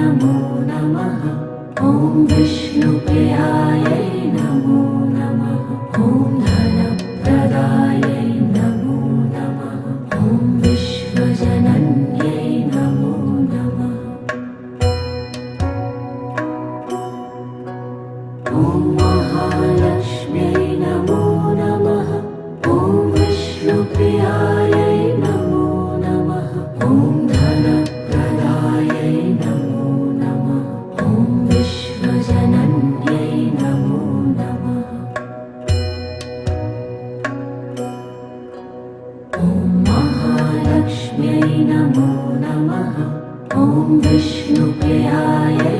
नमो नमः। ॐ विष्णुप्रियायै नमो नमः। ॐ धनप्रदायै नमो नमः। ॐ विश्वजनन्यै नमो नमः। ॐ महालक्ष्म्यै नमो नमः। ॐ विष्णुप्रियायै नमो नमः। ॐ धनप्रदायै नमो नमः। ॐ विश्वजनन्यै नमो नमः। ॐ महालक्ष्म्यै नमो नमः। ॐ विष्णुप्रियायै